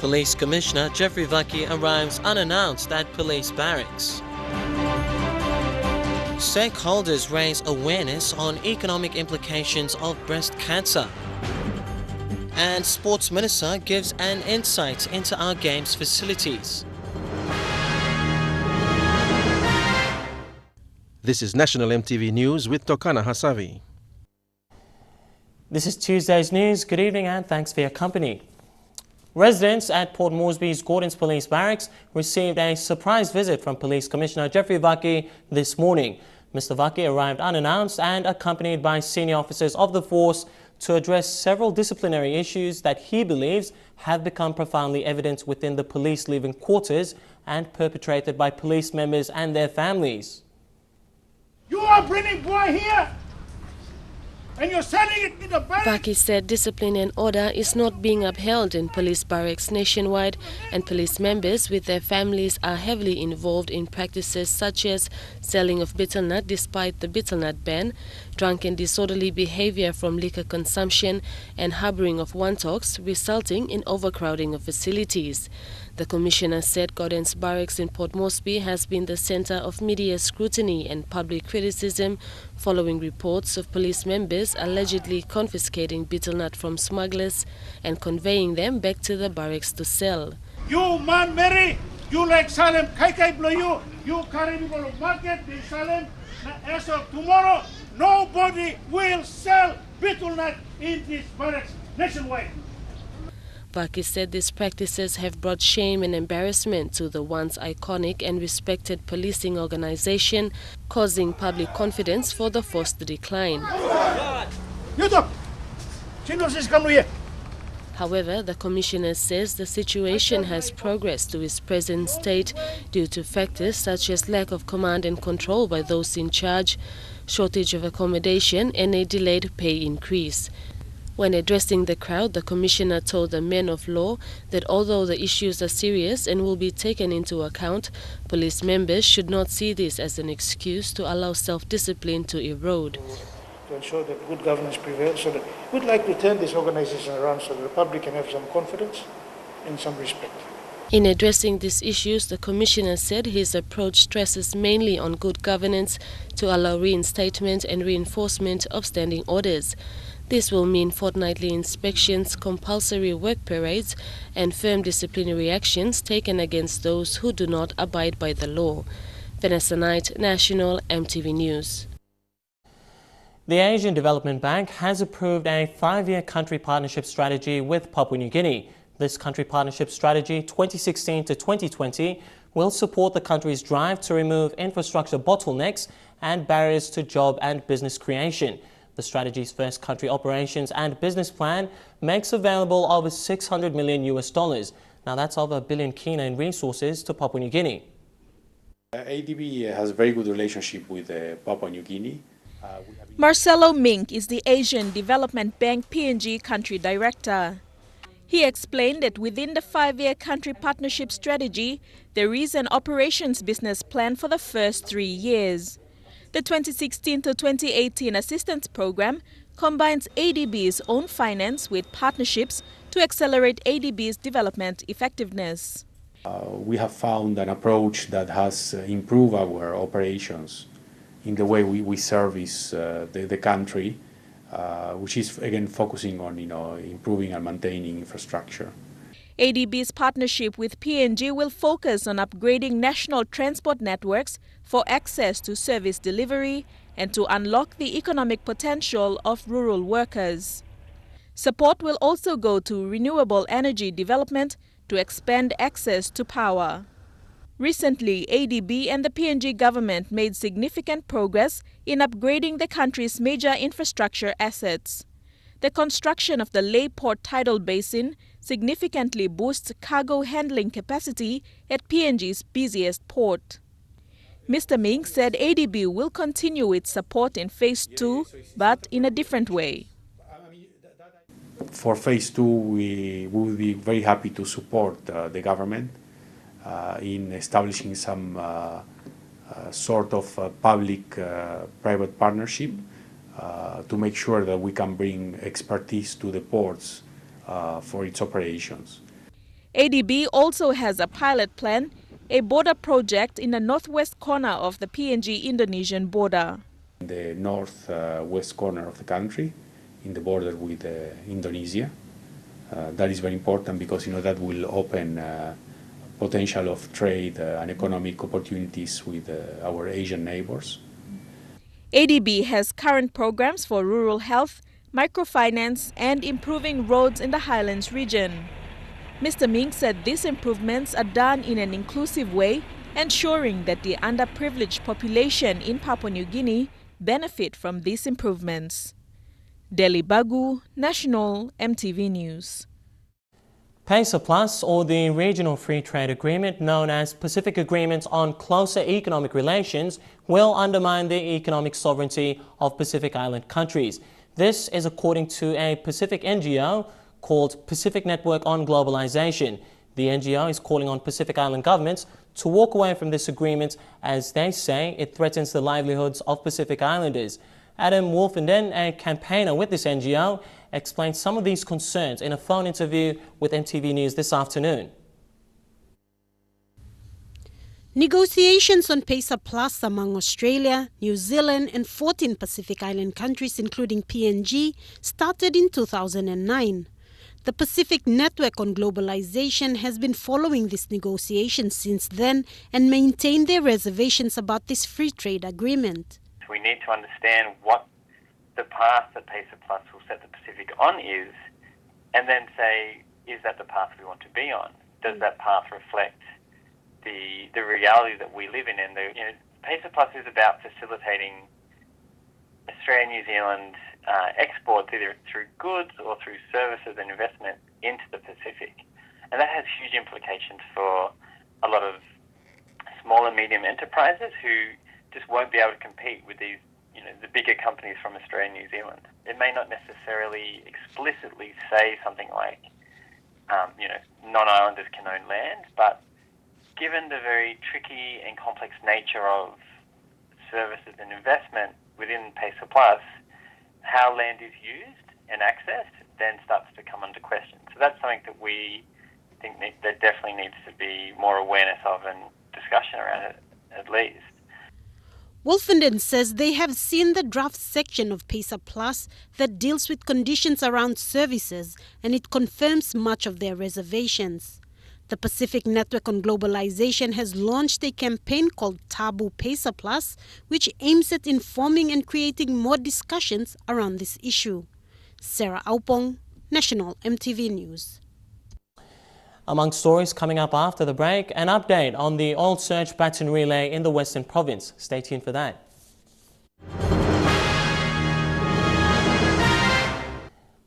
Police Commissioner Geoffrey Vaki arrives unannounced at Police Barracks. Stakeholders raise awareness on economic implications of breast cancer. And Sports Minister gives an insight into our games facilities. This is National EMTV News with Tokana Hasavi. This is Tuesday's news. Good evening and thanks for your company. Residents at Port Moresby's Gordon's Police Barracks received a surprise visit from Police Commissioner Geoffrey Vaki this morning. Mr. Vaki arrived unannounced and accompanied by senior officers of the force to address several disciplinary issues that he believes have become profoundly evident within the police living quarters and perpetrated by police members and their families. You are bringing boy here and you're sending it to the barracks. Vaki said discipline and order is not being upheld in police barracks nationwide, and police members with their families are heavily involved in practices such as selling of betel nut despite the betel nut ban, drunken disorderly behavior from liquor consumption, and harboring of wantoks, resulting in overcrowding of facilities. The Commissioner said Gordon's Barracks in Port Moresby has been the centre of media scrutiny and public criticism following reports of police members allegedly confiscating betel nut from smugglers and conveying them back to the barracks to sell. You man Mary, you like Salem, Kai blow you carry people to market in Salem. As of tomorrow, nobody will sell betel nut in this barracks nationwide. Vaki said these practices have brought shame and embarrassment to the once iconic and respected policing organization, causing public confidence for the force to decline. However, the Commissioner says the situation has progressed to its present state due to factors such as lack of command and control by those in charge, shortage of accommodation, and a delayed pay increase. When addressing the crowd, the Commissioner told the men of law that although the issues are serious and will be taken into account, police members should not see this as an excuse to allow self-discipline to erode. To ensure that good governance prevails, so that we'd like to turn this organization around so that the public can have some confidence and some respect. In addressing these issues, the Commissioner said his approach stresses mainly on good governance to allow reinstatement and reinforcement of standing orders. This will mean fortnightly inspections, compulsory work parades, and firm disciplinary actions taken against those who do not abide by the law. Vanessa Knight, National EMTV News. The Asian Development Bank has approved a 5-year country partnership strategy with Papua New Guinea. This country partnership strategy, 2016 to 2020, will support the country's drive to remove infrastructure bottlenecks and barriers to job and business creation. The strategy's first country operations and business plan makes available over $600 million. Now that's over $1 billion kina in resources to Papua New Guinea. ADB has a very good relationship with Papua New Guinea. Marcelo Mink is the Asian Development Bank PNG country director. He explained that within the 5-year country partnership strategy, there is an operations business plan for the first 3 years. The 2016 to 2018 assistance program combines ADB's own finance with partnerships to accelerate ADB's development effectiveness. We have found an approach that has improved our operations in the way we service the country, which is again focusing on improving and maintaining infrastructure. ADB's partnership with PNG will focus on upgrading national transport networks for access to service delivery and to unlock the economic potential of rural workers. Support will also go to renewable energy development to expand access to power. Recently, ADB and the PNG government made significant progress in upgrading the country's major infrastructure assets. The construction of the Leh Port Tidal Basin significantly boosts cargo handling capacity at PNG's busiest port. Mr. Ming said ADB will continue its support in Phase 2, but in a different way. For Phase 2, we will be very happy to support the government in establishing some sort of public-private partnership to make sure that we can bring expertise to the ports for its operations. ADB also has a pilot plan, a border project in the northwest corner of the PNG-Indonesian border. In the northwest corner of the country, in the border with Indonesia. That is very important because that will open potential of trade and economic opportunities with our Asian neighbors. ADB has current programs for rural health, microfinance and improving roads in the Highlands region. Mr. Ming said these improvements are done in an inclusive way, ensuring that the underprivileged population in Papua New Guinea benefit from these improvements. Delhi Bagu, National EMTV News. PESA Plus, or the Regional Free Trade Agreement known as Pacific Agreement on Closer Economic Relations, will undermine the economic sovereignty of Pacific Island countries. This is according to a Pacific NGO called Pacific Network on Globalization. The NGO is calling on Pacific Island governments to walk away from this agreement as they say it threatens the livelihoods of Pacific Islanders. Adam Wolfenden, a campaigner with this NGO, explained some of these concerns in a phone interview with EMTV News this afternoon. Negotiations on PESA Plus among Australia, New Zealand and 14 Pacific Island countries including PNG started in 2009. The Pacific Network on Globalization has been following these negotiations since then and maintained their reservations about this free trade agreement. We need to understand what the path that PESA Plus will set the Pacific on is, and then say, is that the path we want to be on? Does that path reflect the reality that we live in? And PESA Plus is about facilitating Australia and New Zealand exports either through goods or through services and investment into the Pacific. And that has huge implications for a lot of small and medium enterprises who just won't be able to compete with these, the bigger companies from Australia and New Zealand. It may not necessarily explicitly say something like, non-islanders can own land, but given the very tricky and complex nature of services and investment within PESA Plus, how land is used and accessed then starts to come under question. So that's something that we think that definitely needs to be more awareness of and discussion around it, at least. Wolfenden says they have seen the draft section of PESA Plus that deals with conditions around services, and it confirms much of their reservations. The Pacific Network on Globalization has launched a campaign called Taboo PESA Plus, which aims at informing and creating more discussions around this issue. Sarah Aupong, National EMTV News. Among stories coming up after the break, an update on the oil search baton relay in the Western Province. Stay tuned for that.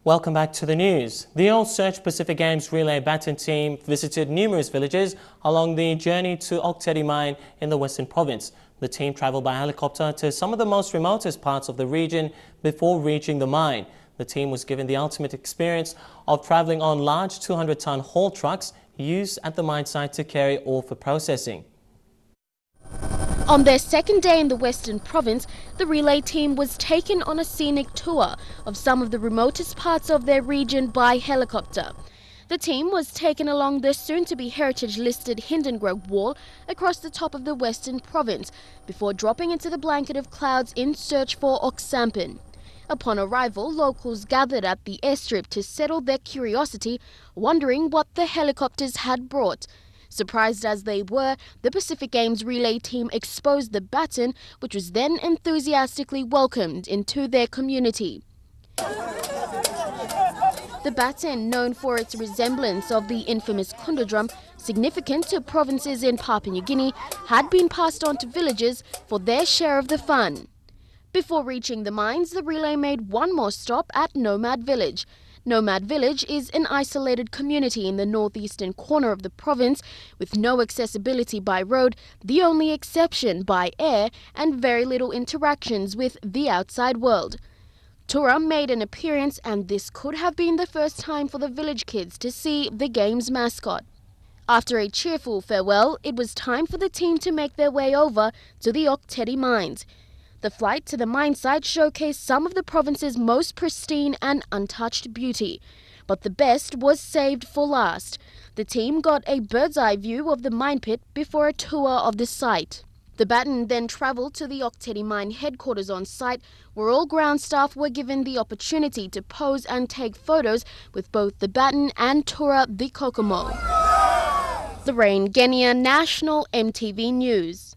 Welcome back to the news. The Oil Search Pacific Games Relay Baton team visited numerous villages along the journey to Oktedi Mine in the Western Province. The team travelled by helicopter to some of the most remotest parts of the region before reaching the mine. The team was given the ultimate experience of travelling on large 200-ton haul trucks used at the mine site to carry ore for processing. On their second day in the Western Province, the relay team was taken on a scenic tour of some of the remotest parts of their region by helicopter. The team was taken along the soon-to-be heritage-listed Hindenburg Wall across the top of the Western Province before dropping into the blanket of clouds in search for Oksampan. Upon arrival, locals gathered at the airstrip to settle their curiosity, wondering what the helicopters had brought. Surprised as they were, the Pacific Games relay team exposed the baton, which was then enthusiastically welcomed into their community. The baton, known for its resemblance of the infamous Kunda drum, significant to provinces in Papua New Guinea, had been passed on to villagers for their share of the fun. Before reaching the mines, the relay made one more stop at Nomad Village. Nomad Village is an isolated community in the northeastern corner of the province with no accessibility by road, the only exception by air, and very little interactions with the outside world. Tura made an appearance, and this could have been the first time for the village kids to see the game's mascot. After a cheerful farewell, it was time for the team to make their way over to the Oktedi mines. The flight to the mine site showcased some of the province's most pristine and untouched beauty. but the best was saved for last. The team got a bird's-eye view of the mine pit before a tour of the site. The baton then travelled to the Oktedi Mine headquarters on site, where all ground staff were given the opportunity to pose and take photos with both the baton and tour the Kokomo. Lorraine Genia, National EMTV News.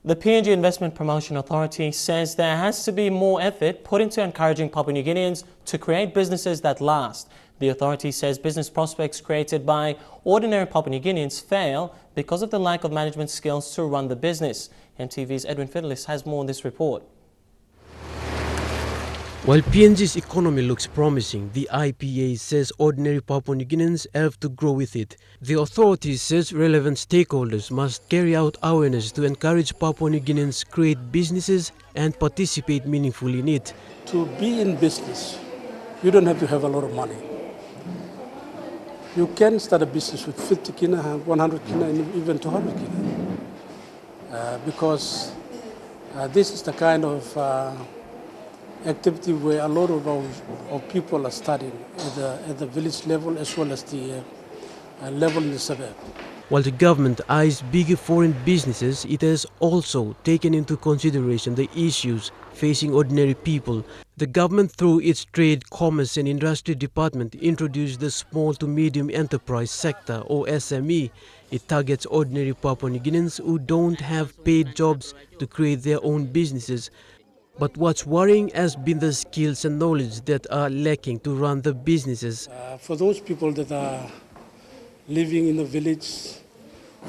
The PNG Investment Promotion Authority says there has to be more effort put into encouraging Papua New Guineans to create businesses that last. The authority says business prospects created by ordinary Papua New Guineans fail because of the lack of management skills to run the business. MTV's Edwin Fidelis has more on this report. While PNG's economy looks promising, the IPA says ordinary Papua New Guineans have to grow with it. The authority says relevant stakeholders must carry out awareness to encourage Papua New Guineans create businesses and participate meaningfully in it. To be in business, you don't have to have a lot of money. You can start a business with 50 kina, 100 kina, and even 200 kina. Because this is the kind of activity where a lot of our people are studying at the village level as well as the level in the suburb. While the government eyes bigger foreign businesses, it has also taken into consideration the issues facing ordinary people. The government, through its Trade, Commerce and Industry Department, introduced the Small to Medium Enterprise Sector, or SME. It targets ordinary Papua New Guineans who don't have paid jobs to create their own businesses. But what's worrying has been the skills and knowledge that are lacking to run the businesses. For those people that are living in the village,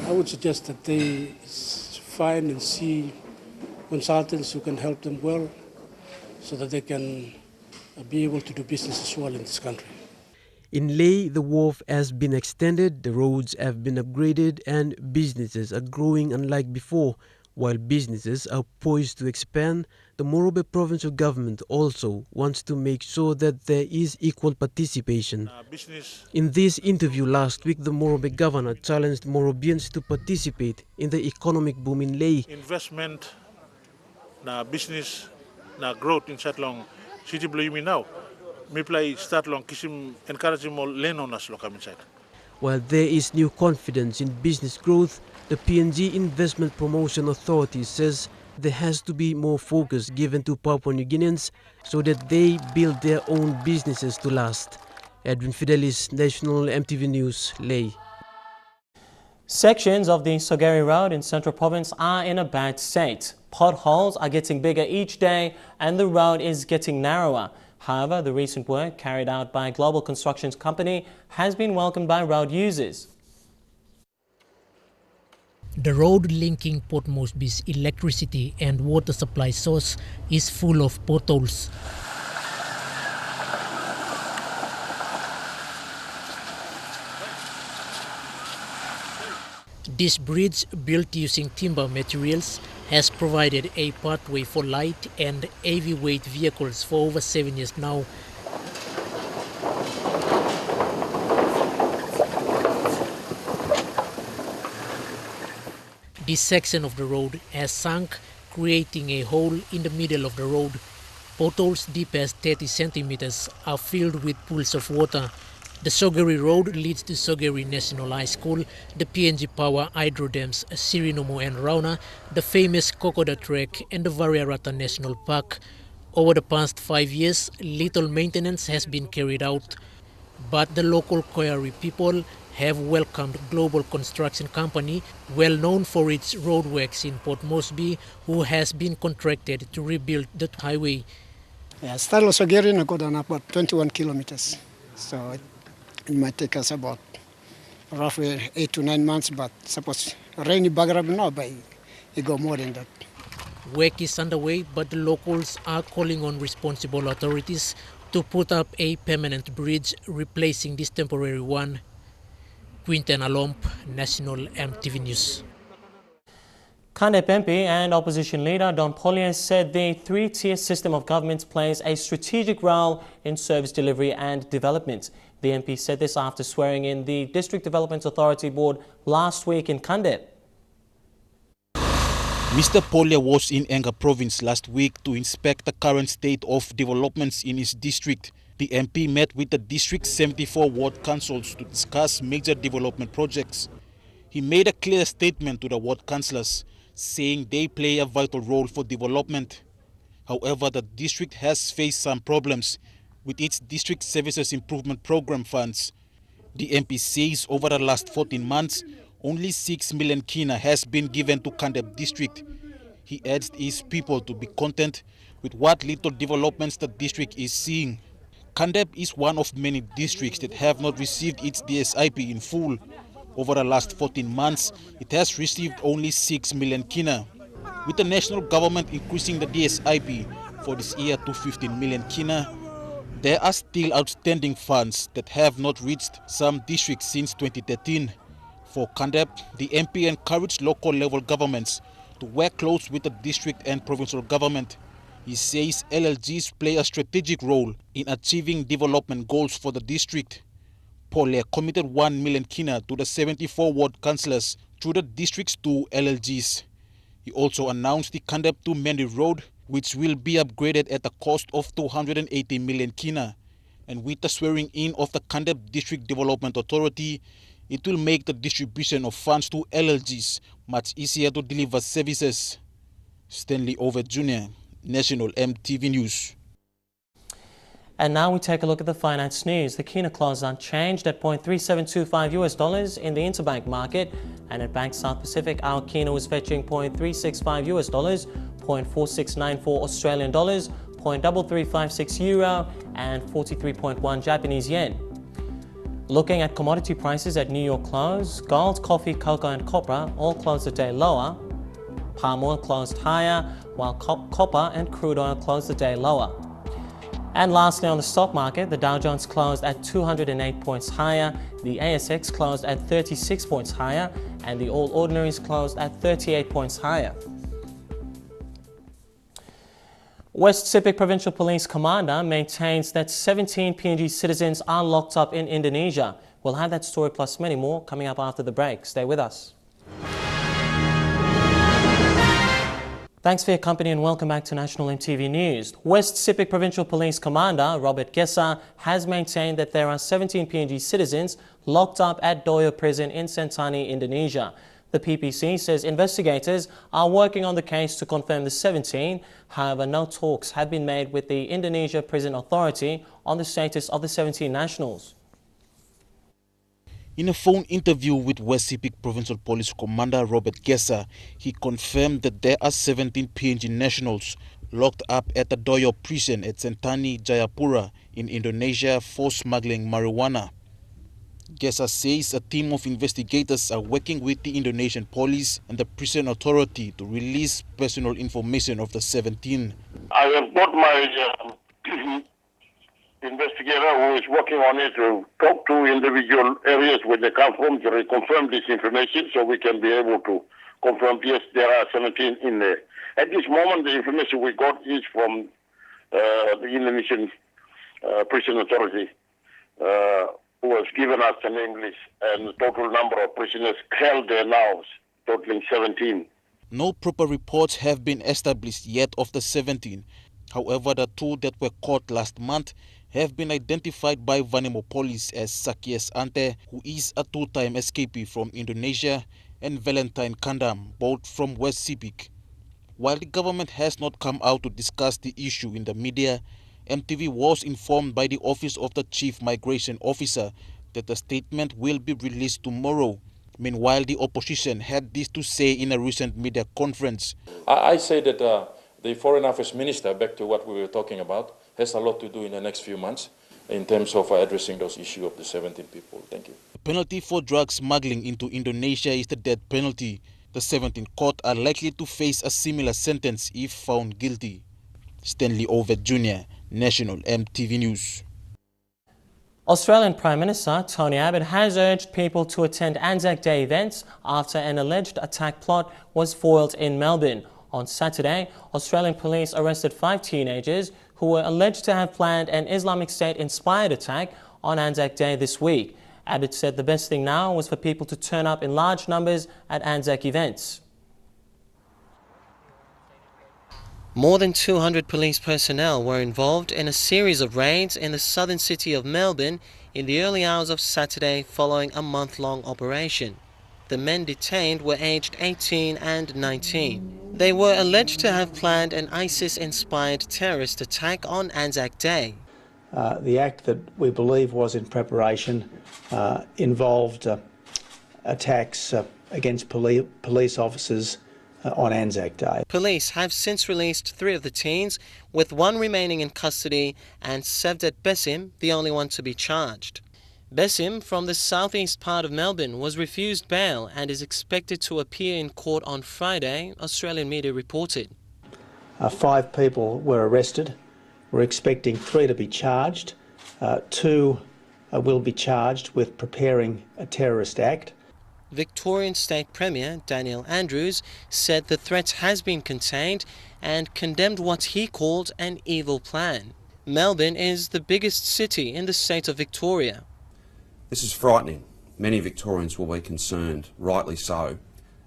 I would suggest that they find and see consultants who can help them well so that they can be able to do business as well in this country. In Ley, the wharf has been extended, the roads have been upgraded and businesses are growing unlike before. While businesses are poised to expand, the Morobe provincial government also wants to make sure that there is equal participation. In this interview last week, the Morobe governor challenged Morobians to participate in the economic boom in Ley. Investment, na business, na growth in Satlong City Blue you mean now. Me play start long kisim encouraging more lenonas local inside. While there is new confidence in business growth, the PNG Investment Promotion Authority says there has to be more focus given to Papua New Guineans so that they build their own businesses to last. Edwin Fidelis, National EMTV News, Ley. Sections of the Sogeri Road in Central Province are in a bad state. Potholes are getting bigger each day and the road is getting narrower. However, the recent work carried out by a global construction company has been welcomed by road users. The road linking Port Moresby's electricity and water supply source is full of potholes. This bridge, built using timber materials, has provided a pathway for light and heavyweight vehicles for over 7 years now. This section of the road has sunk, creating a hole in the middle of the road. Potholes deep as 30 centimeters are filled with pools of water. The Sogeri Road leads to Sogeri National High School, the PNG Power Hydro Dams, Sirinomo and Rauna, the famous Kokoda Trek and the Variarata National Park. Over the past 5 years, little maintenance has been carried out. But the local Koyari people have welcomed global construction company well known for its roadworks in Port Moresby, who has been contracted to rebuild the highway. Yeah, start of Sogeri na go down about 21 kilometers. So it might take us about roughly 8 to 9 months, but suppose rainy background now, but it go more than that. Work is underway, but the locals are calling on responsible authorities to put up a permanent bridge replacing this temporary one. Quinten Alomp, National EMTV News. Kandep MP and opposition leader Don Polier said the three-tier system of government plays a strategic role in service delivery and development. The MP said this after swearing in the District Development Authority Board last week in Kandep. Mr. Polier was in Enga Province last week to inspect the current state of developments in his district. The MP met with the district's 74 ward councils to discuss major development projects. He made a clear statement to the ward councillors, saying they play a vital role for development. However, the district has faced some problems with its District Services Improvement Program funds. The MP says over the last 14 months, only 6 million kina has been given to Kandep district. He urged his people to be content with what little developments the district is seeing. Kandep is one of many districts that have not received its DSIP in full. Over the last 14 months, it has received only 6 million kina. With the national government increasing the DSIP for this year to 15 million kina, there are still outstanding funds that have not reached some districts since 2013. For Kandep, the MP encouraged local level governments to work close with the district and provincial government. He says LLGs play a strategic role in achieving development goals for the district. Pole committed 1 million kina to the 74 ward councillors through the district's 2 LLGs. He also announced the Kandep to Mendi Road, which will be upgraded at a cost of 280 million kina. And with the swearing in of the Kandep District Development Authority, it will make the distribution of funds to LLGs much easier to deliver services. Stanley Over Jr., National EMTV News. And now we take a look at the finance news. The kina closed unchanged at $0.3725 in the interbank market, and at Bank South Pacific, our kina was fetching $0.365 $0.4694 Australian dollars, €0.3356 euro, and 43.1 Japanese yen. Looking at commodity prices at New York close, gold, coffee, cocoa, and copra all closed the day lower. Palm oil closed higher, while copper and crude oil closed the day lower. And lastly, on the stock market, the Dow Jones closed at 208 points higher, the ASX closed at 36 points higher, and the All Ordinaries closed at 38 points higher. West Sepik Provincial Police Commander maintains that 17 PNG citizens are locked up in Indonesia. We'll have that story plus many more coming up after the break. Stay with us. Thanks for your company and welcome back to National EMTV News. West Sepik Provincial Police Commander Robert Gessa has maintained that there are 17 PNG citizens locked up at Doyo Prison in Sentani, Indonesia. The PPC says investigators are working on the case to confirm the 17. However, no talks have been made with the Indonesia Prison Authority on the status of the 17 nationals. In a phone interview with West Sepik Provincial Police Commander Robert Gessa, he confirmed that there are 17 PNG nationals locked up at the Doyo prison at Sentani, Jayapura in Indonesia for smuggling marijuana. Gessa says a team of investigators are working with the Indonesian police and the prison authority to release personal information of the 17. I have got my investigator who is working on it to talk to individual areas where they come from to reconfirm this information so we can be able to confirm, yes, there are 17 in there. At this moment, the information we got is from the Indonesian prison authority who has given us a name list and the total number of prisoners held there now, totaling 17. No proper reports have been established yet of the 17. However, the two that were caught last month have been identified by Vanimo Police as Sakias Ante, who is a two-time escapee from Indonesia, and Valentine Kandam, both from West Sepik. While the government has not come out to discuss the issue in the media, MTV was informed by the Office of the Chief Migration Officer that the statement will be released tomorrow. Meanwhile, the opposition had this to say in a recent media conference. I say that the Foreign Affairs Minister, back to what we were talking about, has a lot to do in the next few months in terms of addressing those issues of the 17 people. Thank you. The penalty for drug smuggling into Indonesia is the death penalty. The 17 caught are likely to face a similar sentence if found guilty. Stanley Ovett Jr., National EMTV News. Australian Prime Minister Tony Abbott has urged people to attend Anzac Day events after an alleged attack plot was foiled in Melbourne. On Saturday, Australian police arrested 5 teenagers who were alleged to have planned an Islamic State-inspired attack on Anzac Day this week. Abbott said the best thing now was for people to turn up in large numbers at Anzac events. More than 200 police personnel were involved in a series of raids in the southern city of Melbourne in the early hours of Saturday following a month-long operation. The men detained were aged 18 and 19. They were alleged to have planned an ISIS-inspired terrorist attack on Anzac Day. The act that we believe was in preparation involved attacks against police officers on Anzac Day. Police have since released 3 of the teens, with 1 remaining in custody, and Sevdet Besim, the only one to be charged. Besim, from the southeast part of Melbourne, was refused bail and is expected to appear in court on Friday, Australian media reported. 5 people were arrested. We're expecting 3 to be charged. 2 will be charged with preparing a terrorist act. Victorian State Premier Daniel Andrews said the threat has been contained and condemned what he called an evil plan. Melbourne is the biggest city in the state of Victoria. This is frightening. Many Victorians will be concerned, rightly so,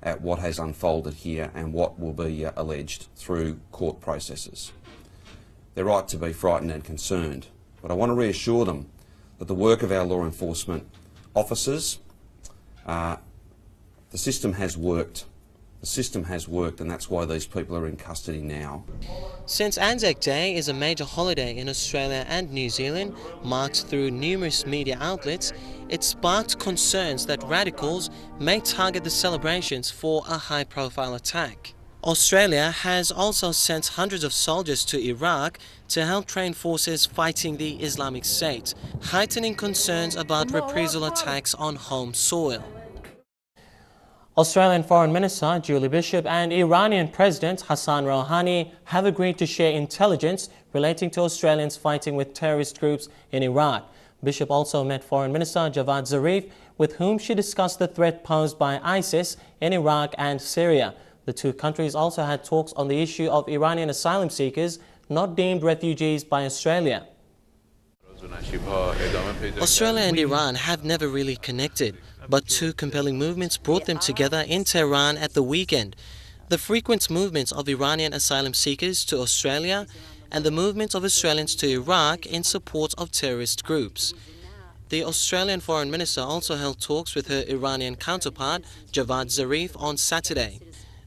at what has unfolded here and what will be alleged through court processes. They're right to be frightened and concerned, but I want to reassure them that the work of our law enforcement officers, the system has worked. The system has worked, and that's why these people are in custody now. Since Anzac Day is a major holiday in Australia and New Zealand, marked through numerous media outlets, it sparked concerns that radicals may target the celebrations for a high-profile attack. Australia has also sent hundreds of soldiers to Iraq to help train forces fighting the Islamic State, heightening concerns about reprisal attacks on home soil. Australian Foreign Minister Julie Bishop and Iranian President Hassan Rouhani have agreed to share intelligence relating to Australians fighting with terrorist groups in Iraq. Bishop also met Foreign Minister Javad Zarif, with whom she discussed the threat posed by ISIS in Iraq and Syria. The 2 countries also had talks on the issue of Iranian asylum seekers not deemed refugees by Australia. Australia and Iran have never really connected, but 2 compelling movements brought them together in Tehran at the weekend. The frequent movements of Iranian asylum seekers to Australia and the movement of Australians to Iraq in support of terrorist groups. The Australian Foreign Minister also held talks with her Iranian counterpart, Javad Zarif, on Saturday.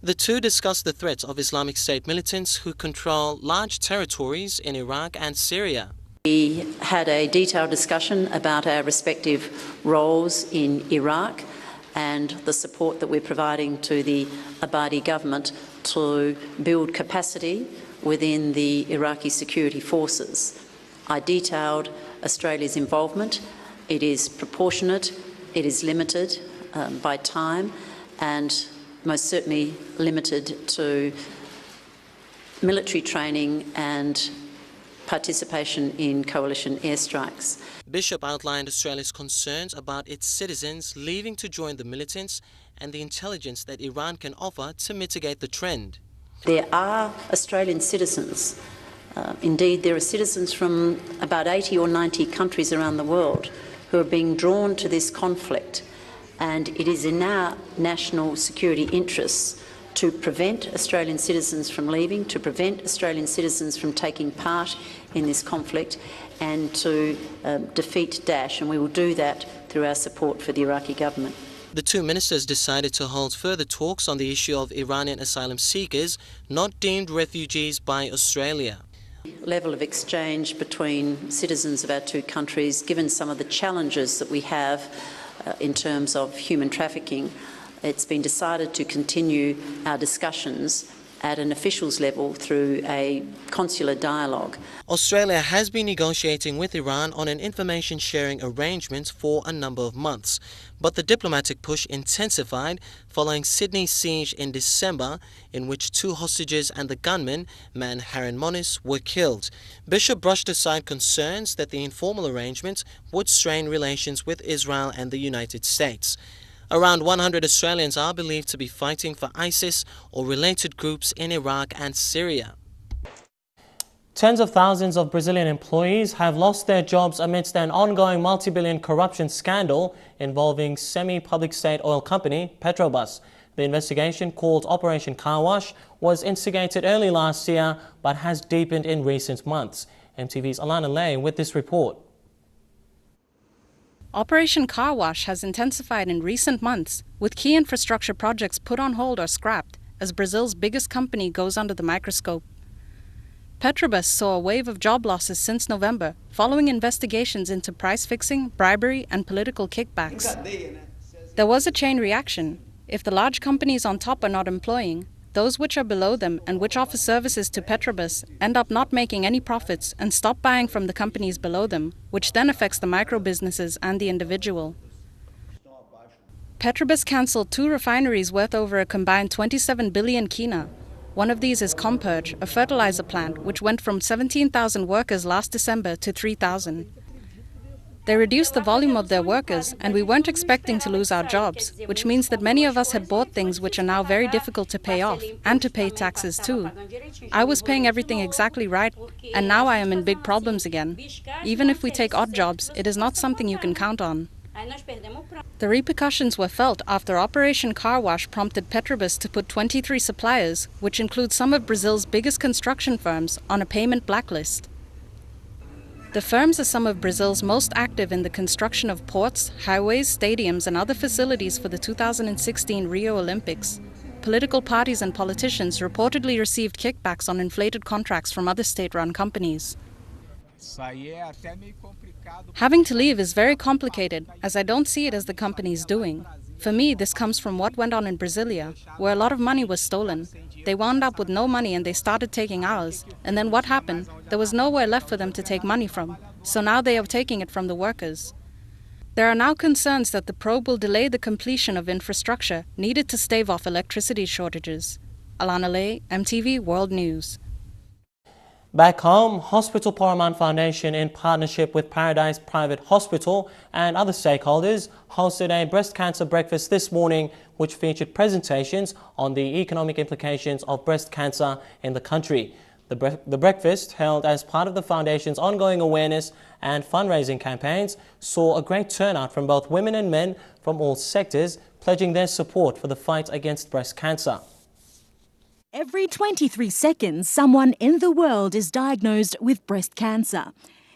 The 2 discussed the threat of Islamic State militants who control large territories in Iraq and Syria. We had a detailed discussion about our respective roles in Iraq and the support that we're providing to the Abadi government to build capacity within the Iraqi security forces. I detailed Australia's involvement. It is proportionate, it is limited by time, and most certainly limited to military training and participation in coalition airstrikes. Bishop outlined Australia's concerns about its citizens leaving to join the militants and the intelligence that Iran can offer to mitigate the trend. There are Australian citizens, indeed there are citizens from about 80 or 90 countries around the world who are being drawn to this conflict, and it is in our national security interests to prevent Australian citizens from leaving, to prevent Australian citizens from taking part in this conflict, and to defeat Daesh, and we will do that through our support for the Iraqi government. The 2 ministers decided to hold further talks on the issue of Iranian asylum seekers not deemed refugees by Australia. Level of exchange between citizens of our 2 countries, given some of the challenges that we have in terms of human trafficking, it's been decided to continue our discussions at an officials level through a consular dialogue. Australia has been negotiating with Iran on an information sharing arrangement for a number of months, but the diplomatic push intensified following Sydney's siege in December, in which 2 hostages and the gunman, man Harun Monis, were killed. Bishop brushed aside concerns that the informal arrangement would strain relations with Israel and the United States. Around 100 Australians are believed to be fighting for ISIS or related groups in Iraq and Syria. Tens of thousands of Brazilian employees have lost their jobs amidst an ongoing multi-billion corruption scandal involving semi-public state oil company Petrobras. The investigation, called Operation Car Wash, was instigated early last year but has deepened in recent months. MTV's Alana Lay with this report. Operation Car Wash has intensified in recent months, with key infrastructure projects put on hold or scrapped as Brazil's biggest company goes under the microscope. Petrobras saw a wave of job losses since November, following investigations into price fixing, bribery, and political kickbacks. There was a chain reaction. If the large companies on top are not employing, those which are below them and which offer services to Petrobras end up not making any profits and stop buying from the companies below them, which then affects the micro businesses and the individual. Petrobras cancelled 2 refineries worth over a combined 27 billion kina. One of these is Compurge, a fertilizer plant, which went from 17,000 workers last December to 3,000. They reduced the volume of their workers, and we weren't expecting to lose our jobs, which means that many of us had bought things which are now very difficult to pay off, and to pay taxes too. I was paying everything exactly right, and now I am in big problems again. Even if we take odd jobs, it is not something you can count on. The repercussions were felt after Operation Car Wash prompted Petrobras to put 23 suppliers, which include some of Brazil's biggest construction firms, on a payment blacklist. The firms are some of Brazil's most active in the construction of ports, highways, stadiums, and other facilities for the 2016 Rio Olympics. Political parties and politicians reportedly received kickbacks on inflated contracts from other state-run companies. Having to leave is very complicated, as I don't see it as the company's doing. For me, this comes from what went on in Brasilia, where a lot of money was stolen. They wound up with no money and they started taking ours. And then what happened? There was nowhere left for them to take money from. So now they are taking it from the workers. There are now concerns that the probe will delay the completion of infrastructure needed to stave off electricity shortages. Alana Lay, MTV World News. Back home, Hospital Paramount Foundation, in partnership with Paradise Private Hospital and other stakeholders, hosted a breast cancer breakfast this morning, which featured presentations on the economic implications of breast cancer in the country. The breakfast, held as part of the foundation's ongoing awareness and fundraising campaigns, saw a great turnout from both women and men from all sectors, pledging their support for the fight against breast cancer. Every 23 seconds, someone in the world is diagnosed with breast cancer.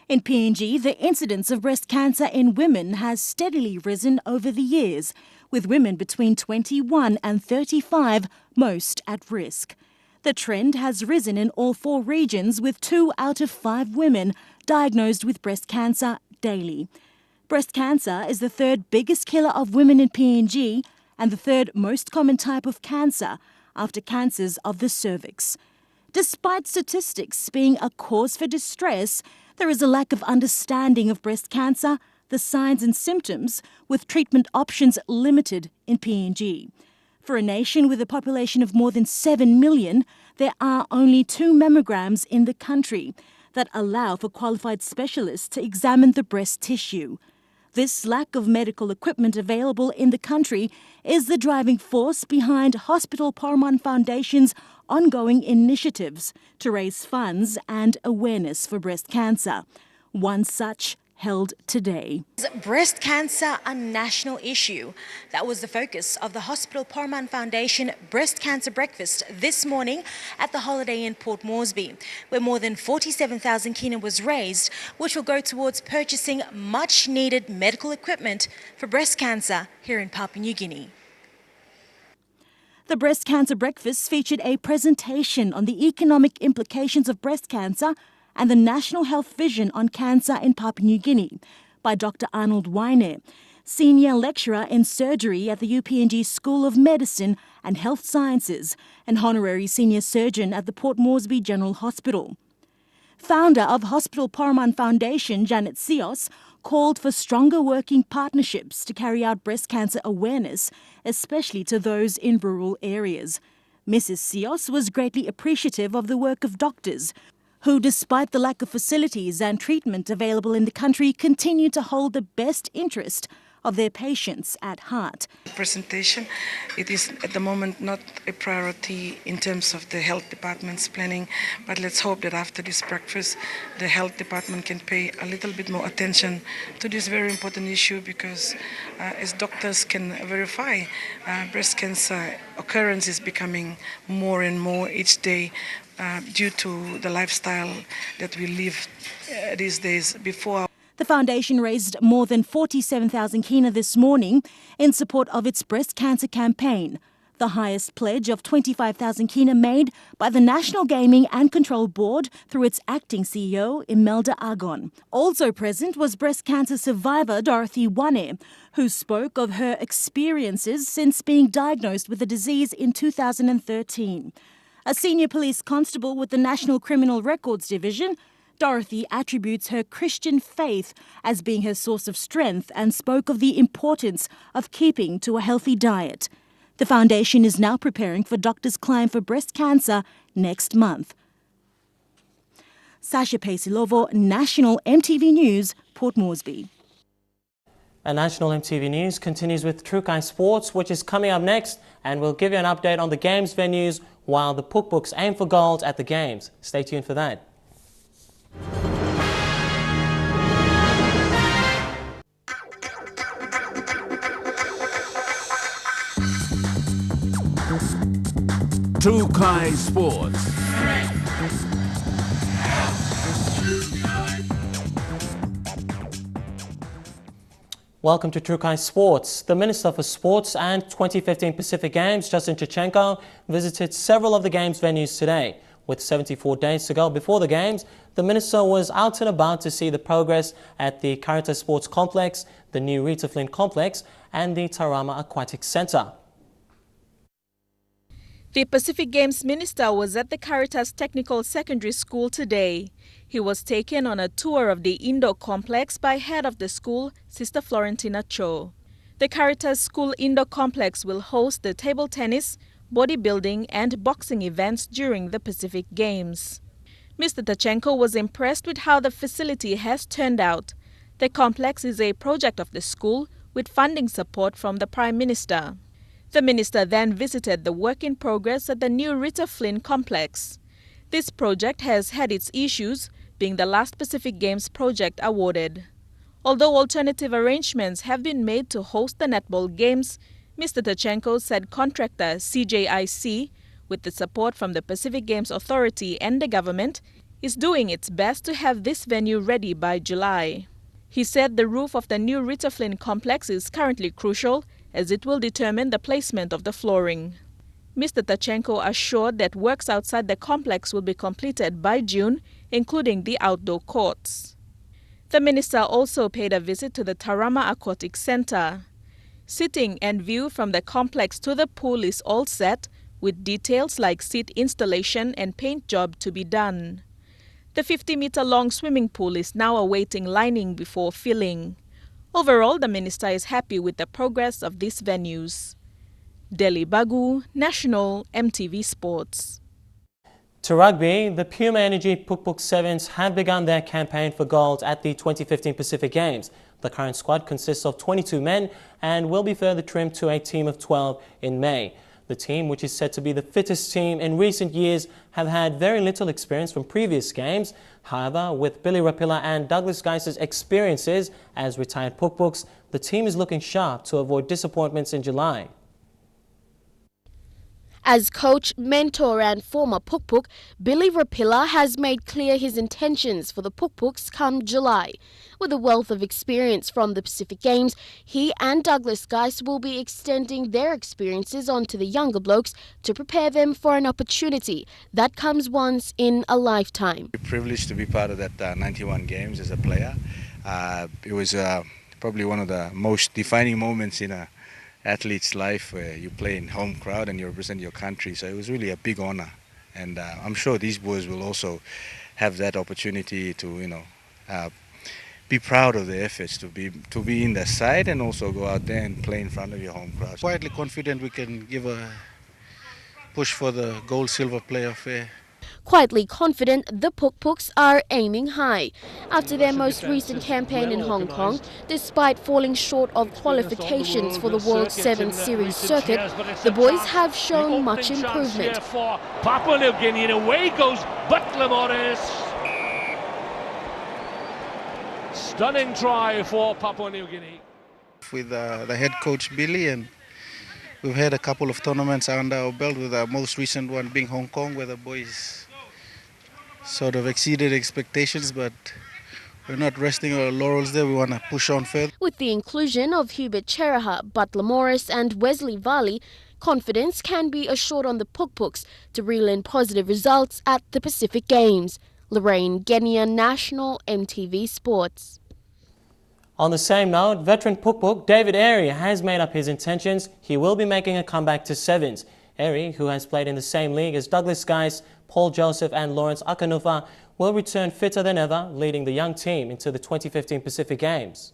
In PNG, the incidence of breast cancer in women has steadily risen over the years, with women between 21 and 35 most at risk. The trend has risen in all 4 regions, with 2 out of 5 women diagnosed with breast cancer daily. Breast cancer is the 3rd biggest killer of women in PNG and the 3rd most common type of cancer, after cancers of the cervix. Despite statistics being a cause for distress, there is a lack of understanding of breast cancer, the signs and symptoms, with treatment options limited in PNG. For a nation with a population of more than 7 million, there are only 2 mammograms in the country that allow for qualified specialists to examine the breast tissue. This lack of medical equipment available in the country is the driving force behind Hospital Paramount Foundation's ongoing initiatives to raise funds and awareness for breast cancer. One such held today. Is breast cancer a national issue? That was the focus of the Hospital Paramount Foundation Breast Cancer Breakfast this morning at the Holiday Inn Port Moresby, where more than 47,000 kina was raised, which will go towards purchasing much needed medical equipment for breast cancer here in Papua New Guinea. The Breast Cancer Breakfast featured a presentation on the economic implications of breast cancer and the National Health Vision on Cancer in Papua New Guinea by Dr. Arnold Waine, Senior Lecturer in Surgery at the UPNG School of Medicine and Health Sciences and Honorary Senior Surgeon at the Port Moresby General Hospital. Founder of Hospital Paramount Foundation, Janet Sios, called for stronger working partnerships to carry out breast cancer awareness, especially to those in rural areas. Mrs. Sios was greatly appreciative of the work of doctors, who, despite the lack of facilities and treatment available in the country, continue to hold the best interest of their patients at heart. Presentation, it is at the moment not a priority in terms of the health department's planning, but let's hope that after this breakfast the health department can pay a little bit more attention to this very important issue, because as doctors can verify, breast cancer occurrence is becoming more and more each day due to the lifestyle that we live these days. Before the foundation raised more than 47,000 kina this morning in support of its breast cancer campaign, the highest pledge of 25,000 kina made by the National Gaming and Control Board through its acting CEO, Imelda Agon. Also present was breast cancer survivor Dorothy Wane, who spoke of her experiences since being diagnosed with the disease in 2013. A senior police constable with the National Criminal Records Division, Dorothy attributes her Christian faith as being her source of strength and spoke of the importance of keeping to a healthy diet. The foundation is now preparing for Doctors' Climb for Breast Cancer next month. Sasha Pesilovo, National MTV News, Port Moresby. And National MTV News continues with Trukai Sports, which is coming up next, and we'll give you an update on the Games venues while the Pukpuks aim for gold at the Games. Stay tuned for that. Trukai Sports. Welcome to Trukai Sports. The Minister for Sports and 2015 Pacific Games, Justin Chachenko, visited several of the Games venues today. With 74 days to go before the Games, the Minister was out and about to see the progress at the Caritas Sports Complex, the new Rita Flynn Complex and the Tarama Aquatic Centre. The Pacific Games Minister was at the Caritas Technical Secondary School today. He was taken on a tour of the indoor complex by head of the school, Sister Florentina Cho. The Caritas School Indoor Complex will host the table tennis, bodybuilding and boxing events during the Pacific Games. Mr. Tachenko was impressed with how the facility has turned out. The complex is a project of the school with funding support from the Prime Minister. The minister then visited the work in progress at the new Rita Flynn Complex. This project has had its issues, being the last Pacific Games project awarded. Although alternative arrangements have been made to host the netball games, Mr. Tachenko said contractor CJIC, with the support from the Pacific Games Authority and the government, is doing its best to have this venue ready by July. He said the roof of the new Rita Flynn complex is currently crucial, as it will determine the placement of the flooring. Mr. Tachenko assured that works outside the complex will be completed by June, including the outdoor courts. The minister also paid a visit to the Tarama Aquatic Centre. Seating and view from the complex to the pool is all set, with details like seat installation and paint job to be done. The 50-meter-long swimming pool is now awaiting lining before filling. Overall, the minister is happy with the progress of these venues. Delhi Bagu, National MTV Sports. To rugby, the Puma Energy Pukpuk Sevens have begun their campaign for gold at the 2015 Pacific Games. The current squad consists of 22 men and will be further trimmed to a team of 12 in May. The team, which is said to be the fittest team in recent years, have had very little experience from previous games. However, with Billy Rapilla and Douglas Geis's experiences as retired Pukpuks, the team is looking sharp to avoid disappointments in July. As coach, mentor and former Pukpuk, Billy Rapilla has made clear his intentions for the Pukpuks come July. With a wealth of experience from the Pacific Games, he and Douglas Geis will be extending their experiences onto the younger blokes to prepare them for an opportunity that comes once in a lifetime. We're privileged to be part of that 91 Games as a player. It was probably one of the most defining moments in a athlete's life where you play in home crowd and you represent your country, so it was really a big honor, and I'm sure these boys will also have that opportunity to be proud of their efforts to be in the side and also go out there and play in front of your home crowd. Quietly confident we can give a push for the gold silver playoff. quietly confident the Puk-Puks are aiming high. After their most recent campaign in Hong Kong, despite falling short of qualifications for the World 7 Series circuit, the boys have shown much improvement. For Papua New Guinea, and away goes Butler Morris. Stunning try for Papua New Guinea. With the head coach Billy, and we've had a couple of tournaments under our belt, with our most recent one being Hong Kong, where the boys sort of exceeded expectations, but we're not resting our laurels there. We want to push on further. With the inclusion of Hubert Cheraha, Butler Morris and Wesley Vali, confidence can be assured on the Puk-Puks to reel in positive results at the Pacific Games. Lorraine Genia, National EMTV Sports. On the same note, veteran Puk-Puk David Airy has made up his intentions. He will be making a comeback to sevens. Airy, who has played in the same league as Douglas Geis, Paul Joseph and Lawrence Akanufa, will return fitter than ever, leading the young team into the 2015 Pacific Games.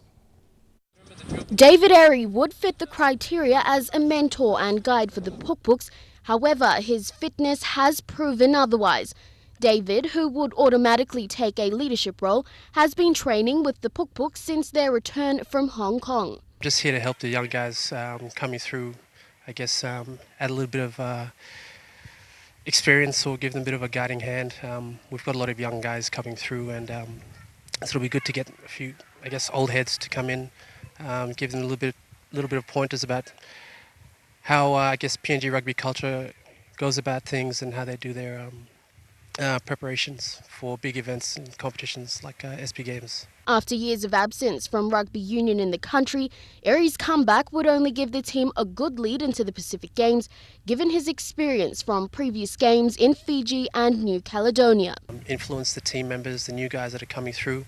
David Airy would fit the criteria as a mentor and guide for the Puk-Puks. However, his fitness has proven otherwise. David, who would automatically take a leadership role, has been training with the Puk-Puks since their return from Hong Kong. Just here to help the young guys coming through, I guess, add a little bit of experience or give them a bit of a guiding hand. We've got a lot of young guys coming through, and so it'll be good to get a few, I guess, old heads to come in, give them a little bit of pointers about how, I guess, PNG rugby culture goes about things and how they do their preparations for big events and competitions like SP Games. After years of absence from rugby union in the country, Airy's comeback would only give the team a good lead into the Pacific Games, given his experience from previous games in Fiji and New Caledonia. Influence the team members, the new guys that are coming through.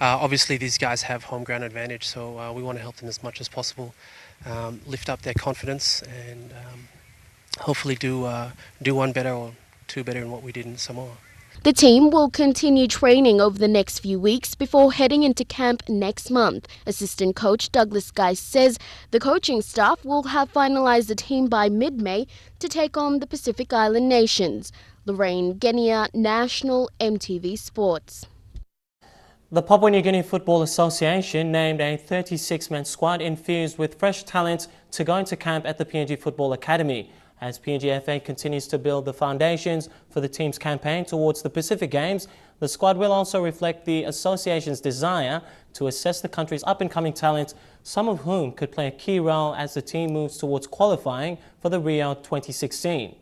Obviously these guys have home ground advantage, so we want to help them as much as possible, lift up their confidence, and hopefully do one better or two better than what we did in Samoa. The team will continue training over the next few weeks before heading into camp next month. Assistant coach Douglas Geis says the coaching staff will have finalised the team by mid-May to take on the Pacific Island nations. Lorraine Genia, National EMTV Sports. The Papua New Guinea Football Association named a 36-man squad infused with fresh talent to go into camp at the PNG Football Academy. As PNGFA continues to build the foundations for the team's campaign towards the Pacific Games, the squad will also reflect the association's desire to assess the country's up-and-coming talent, some of whom could play a key role as the team moves towards qualifying for the Rio 2016.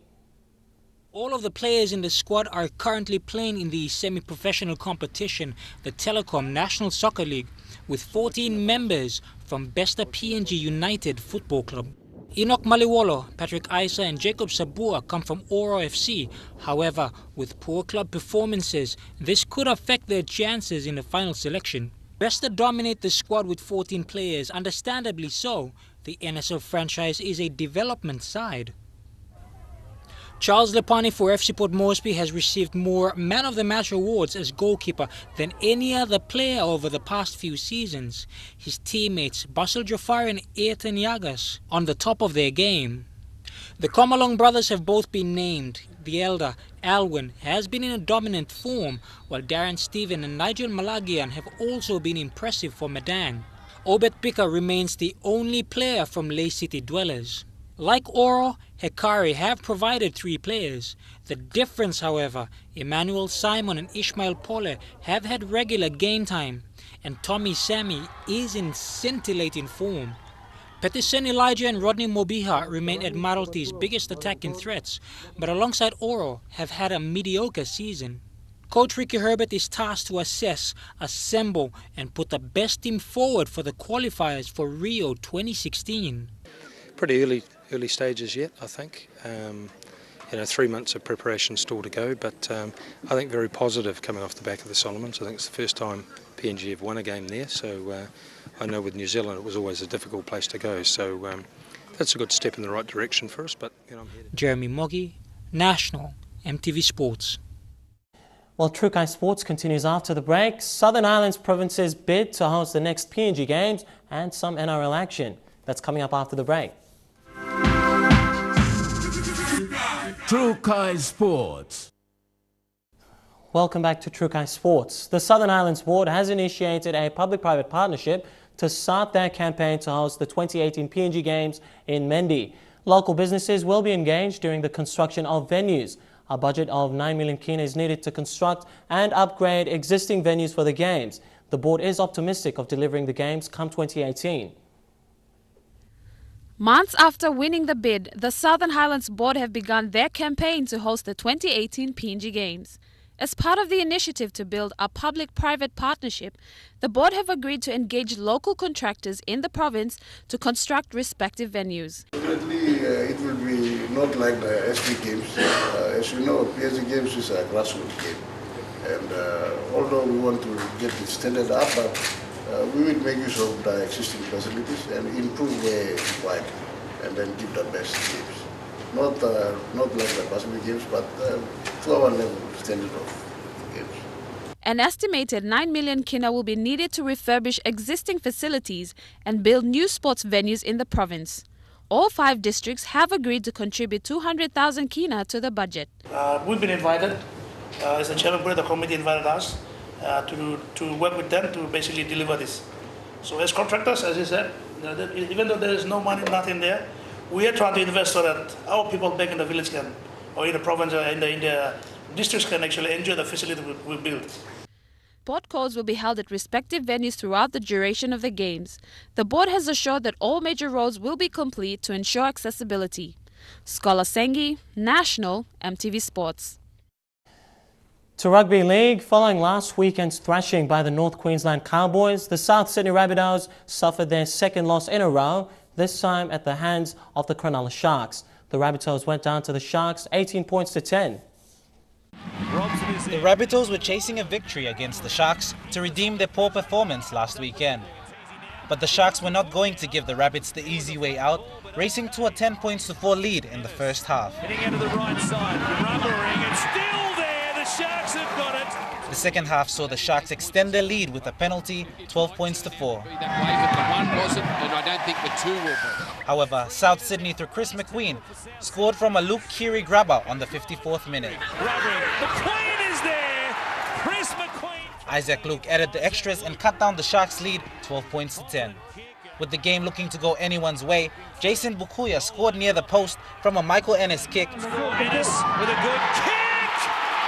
All of the players in the squad are currently playing in the semi-professional competition, the Telecom National Soccer League, with 14 members from Besta PNG United Football Club. Enoch Maliwolo, Patrick Isa and Jacob Sabua come from Oro FC. However, with poor club performances, this could affect their chances in the final selection. Besta dominate the squad with 14 players, understandably so. The NSL franchise is a development side. Charles Lepani for FC Port Moresby has received more Man of the Match awards as goalkeeper than any other player over the past few seasons. His teammates Basil Jafari and Ayrton Yagas on the top of their game. The Komalong brothers have both been named. The elder, Alwyn, has been in a dominant form, while Darren Stephen and Nigel Malagian have also been impressive for Madang. Obet Pika remains the only player from Lay City Dwellers. Like Oro, Hekari have provided 3 players. The difference, however, Emmanuel Simon and Ishmael Pole have had regular game time, and Tommy Sammy is in scintillating form. Peterson Elijah and Rodney Mobiha remain Admiralty's biggest attacking threats, but alongside Oro have had a mediocre season. Coach Ricky Herbert is tasked to assess, assemble, and put the best team forward for the qualifiers for Rio 2016. Pretty early stages yet, I think. 3 months of preparation still to go, but I think very positive coming off the back of the Solomons. I think it's the first time PNG have won a game there, so I know with New Zealand it was always a difficult place to go, so that's a good step in the right direction for us. But I'm here. Jeremy Moggy, National EMTV Sports. Well, Trukai Sports continues after the break. Southern Islands provinces bid to host the next PNG Games and some NRL action. That's coming up after the break. Trukai Sports. Welcome back to Trukai Sports. The Southern Highlands Board has initiated a public-private partnership to start their campaign to host the 2018 PNG Games in Mendi. Local businesses will be engaged during the construction of venues. A budget of 9 million kina is needed to construct and upgrade existing venues for the Games. The board is optimistic of delivering the Games come 2018. Months after winning the bid, the Southern Highlands Board have begun their campaign to host the 2018 PNG Games. As part of the initiative to build a public-private partnership, the board have agreed to engage local contractors in the province to construct respective venues. Definitely, it will be not like the SD Games. As you know, PNG Games is a grassroots game. And although we want to get it standard up, but we will make use of the existing facilities and improve where required, and then give the best games. Not like the Pacific Games, but to our level standard of games. An estimated 9 million kina will be needed to refurbish existing facilities and build new sports venues in the province. All 5 districts have agreed to contribute 200,000 kina to the budget. We've been invited, as the chairman of the committee invited us to work with them to basically deliver this. So as contractors, as you said, even though there is no money, nothing there, we are trying to invest so that our people back in the village can, or in the province, or in the districts can actually enjoy the facility we build. Sport codes will be held at respective venues throughout the duration of the Games. The board has assured that all major roads will be complete to ensure accessibility. Scholar Sengi, National, EMTV Sports. To Rugby League, following last weekend's thrashing by the North Queensland Cowboys, the South Sydney Rabbitohs suffered their second loss in a row, this time at the hands of the Cronulla Sharks. The Rabbitohs went down to the Sharks 18 points to 10. The Rabbitohs were chasing a victory against the Sharks to redeem their poor performance last weekend. But the Sharks were not going to give the Rabbits the easy way out, racing to a 10 points to 4 lead in the first half. Heading into the right side, rubbering, it's still there. The Sharks have got it. The second half saw the Sharks extend their lead with a penalty, 12 points to 4. However, South Sydney through Chris McQueen scored from a Luke Keary grabber on the 54th minute. McQueen is there. Chris McQueen. Isaac Luke added the extras and cut down the Sharks' lead, 12 points to 10. With the game looking to go anyone's way, Jason Bukuya scored near the post from a Michael Ennis kick. Ennis with a good kick.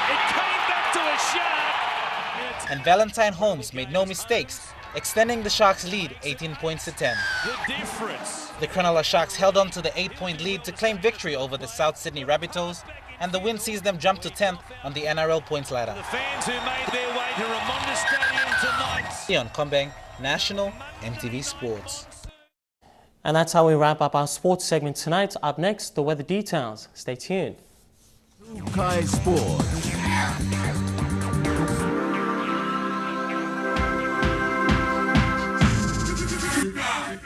It came back to a Shark. And Valentine Holmes made no mistakes, extending the Sharks' lead 18 points to 10. The difference. The Cronulla Sharks held on to the 8-point lead to claim victory over the South Sydney Rabbitohs, and the win sees them jump to 10th on the NRL points ladder. The fans who made their way to Ramonda Stadium tonight. Leon Kombeng, National, EMTV Sports. And that's how we wrap up our sports segment tonight. Up next, the weather details. Stay tuned. Trukai Sports.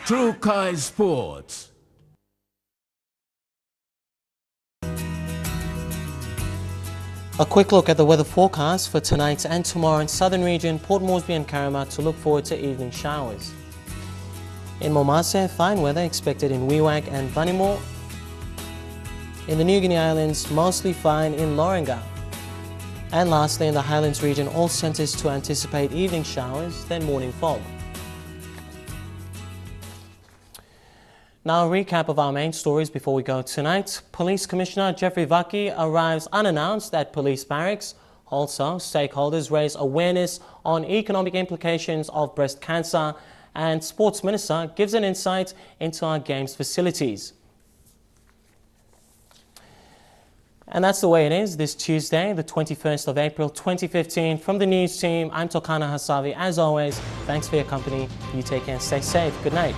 Trukai Sports. A quick look at the weather forecast for tonight and tomorrow in southern region, Port Moresby and Karama to look forward to evening showers. In Momase, fine weather expected in Wewak and Vanimore. In the New Guinea Islands, mostly fine in Loringa. And lastly, in the Highlands region, all centres to anticipate evening showers, then morning fog. Now a recap of our main stories before we go tonight. Police Commissioner Geoffrey Vaki arrives unannounced at Police Barracks. Also, stakeholders raise awareness on economic implications of breast cancer, and Sports Minister gives an insight into our Games facilities. And that's the way it is this Tuesday, the 21st of April 2015. From the news team, I'm Tokana Hasavi. As always, thanks for your company. You take care and stay safe. Good night.